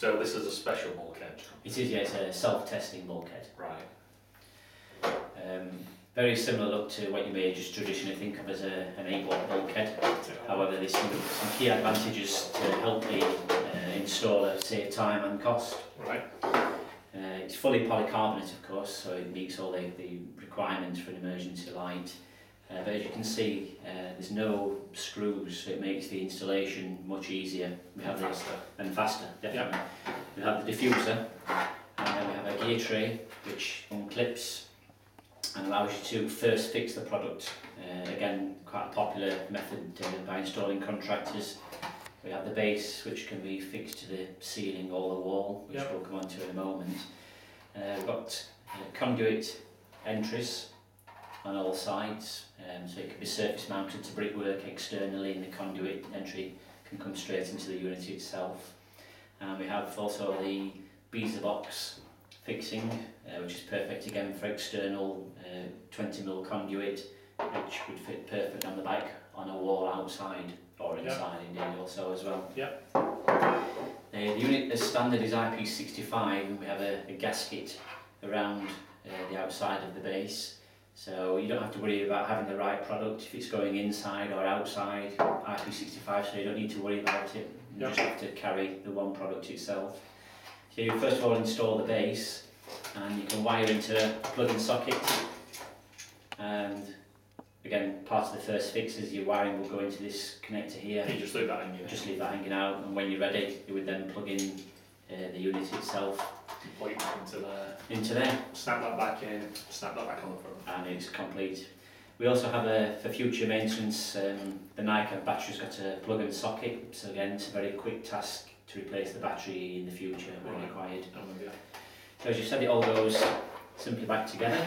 So this is a special bulkhead? It is, yeah, it's a self-testing bulkhead. Right. Very similar look to what you may just traditionally think of as an 8-watt bulkhead. However, there's some key advantages to help the installer save time and cost. Right. It's fully polycarbonate, of course, so it meets all the requirements for an emergency light. But as you can see, there's no screws, so it makes the installation much easier. We have faster. And faster, definitely. Yep. We have the diffuser, and then we have a gear tray which unclips and allows you to first fix the product. Again, quite a popular method by installing contractors. We have the base, which can be fixed to the ceiling or the wall, which we'll come on to in a moment. We've got conduit entries on all sides, so it can be surface mounted to brickwork externally, and the conduit entry can come straight into the unit itself. And we have also the beezer box fixing, which is perfect again for external 20mm conduit, which would fit perfect on the back on a wall outside or inside indeed also as well. Yep. The unit as standard is IP65, and we have a gasket around the outside of the base, so you don't have to worry about having the right product if it's going inside or outside IP65, so you don't need to worry about it. You just have to carry the one product itself. So you first of all install the base, and you can wire into a plug-in socket, and again, part of the first fix is your wiring will go into this connector here. You just leave that hanging out? Just leave that hanging out, and when you're ready, you would then plug in the unit itself. Complete into there. Into there. Snap that back in, snap that back on the front. And it's complete. We also have for future maintenance, the Nike battery's got a plug-in socket, so again, it's a very quick task to replace the battery in the future when required. So as you said, it all goes simply back together.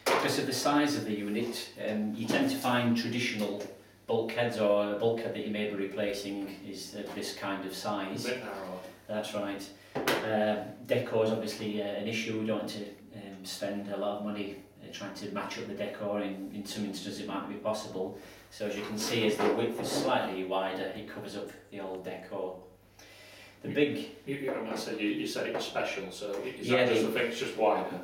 Because of the size of the unit, you tend to find traditional bulkheads, or a bulkhead that you may be replacing is this kind of size. A bit narrower. That's right. Decor is obviously an issue. We don't want to spend a lot of money trying to match up the decor. In some instances it might not be possible. So as you can see, as the width is slightly wider, it covers up the old decor. The big... You said it was special, so is that just the thing, it's just wider?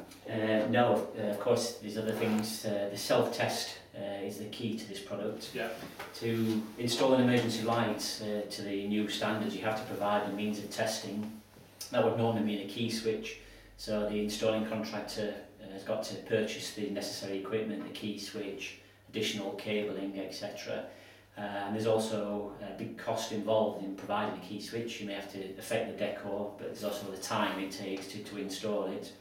No, of course there's other things. The self-test is the key to this product. Yeah. To install an emergency light to the new standards, you have to provide a means of testing. That would normally mean a key switch, so the installing contractor has got to purchase the necessary equipment, the key switch, additional cabling, etc. And there's also a big cost involved in providing a key switch. You may have to affect the decor, but there's also the time it takes to install it.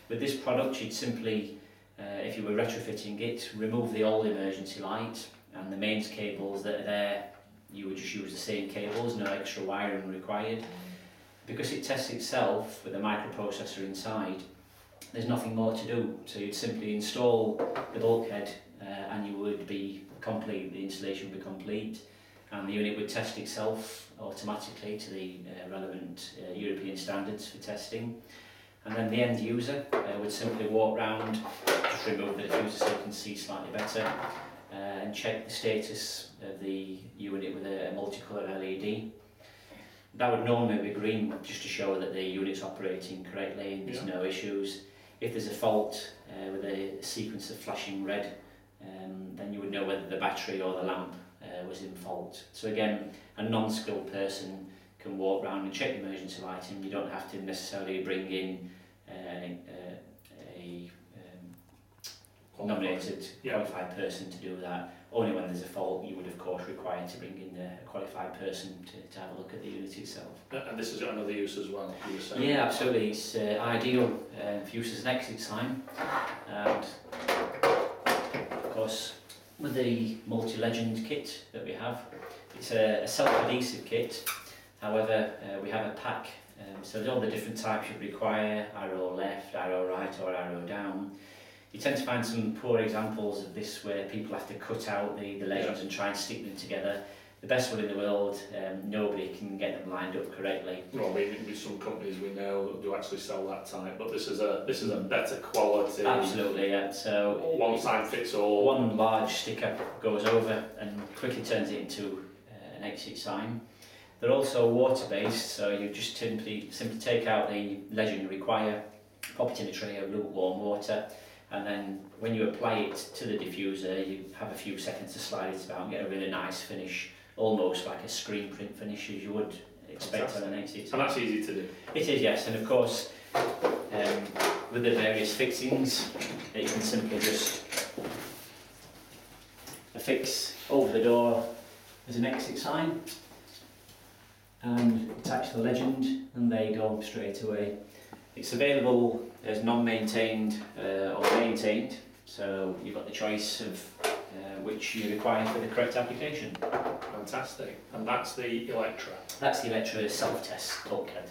With this product, you'd simply, if you were retrofitting it, remove the old emergency light, and the mains cables that are there, you would just use the same cables, no extra wiring required. Because it tests itself with a microprocessor inside, there's nothing more to do. So you'd simply install the bulkhead and you would be complete, the installation would be complete, and the unit would test itself automatically to the relevant European standards for testing. And then the end user would simply walk round, just remove the diffuser so you can see slightly better, and check the status of the unit with a multicolour LED. That would normally be green, just to show that the unit's operating correctly and there's no issues. If there's a fault with a sequence of flashing red, then you would know whether the battery or the lamp was in fault. So again, a non-skilled person can walk around and check the emergency lighting. You don't have to necessarily bring in a nominated qualified person to do that. Only when there's a fault you would of course require to bring in a qualified person to have a look at the unit itself. And this has got another use as well, you were saying? Yeah, absolutely. It's ideal for use as an exit sign, and of course with the multi-legend kit that we have, it's a self-adhesive kit. However, we have a pack, so all the different types you require, arrow left, arrow right or arrow down. You tend to find some poor examples of this where people have to cut out the legends and try and stick them together. The best one in the world, nobody can get them lined up correctly. Well, with some companies we know do actually sell that type, but this is a better quality. Absolutely, yeah. So one size fits all. One large sticker goes over and quickly turns it into an exit sign. They're also water-based, so you just simply take out the legend you require, pop it in a tray of lukewarm water, and then when you apply it to the diffuser, you have a few seconds to slide it about and get a really nice finish, almost like a screen print finish as you would expect on an exit. And that's easy to do. It is, yes, and of course, with the various fixings, that you can simply just affix over the door as an exit sign and attach the legend, and there you go, straight away. It's available as non-maintained or maintained, so you've got the choice of which you require for the correct application. Fantastic. And that's the Elettra. That's the Elettra self-test bulkhead.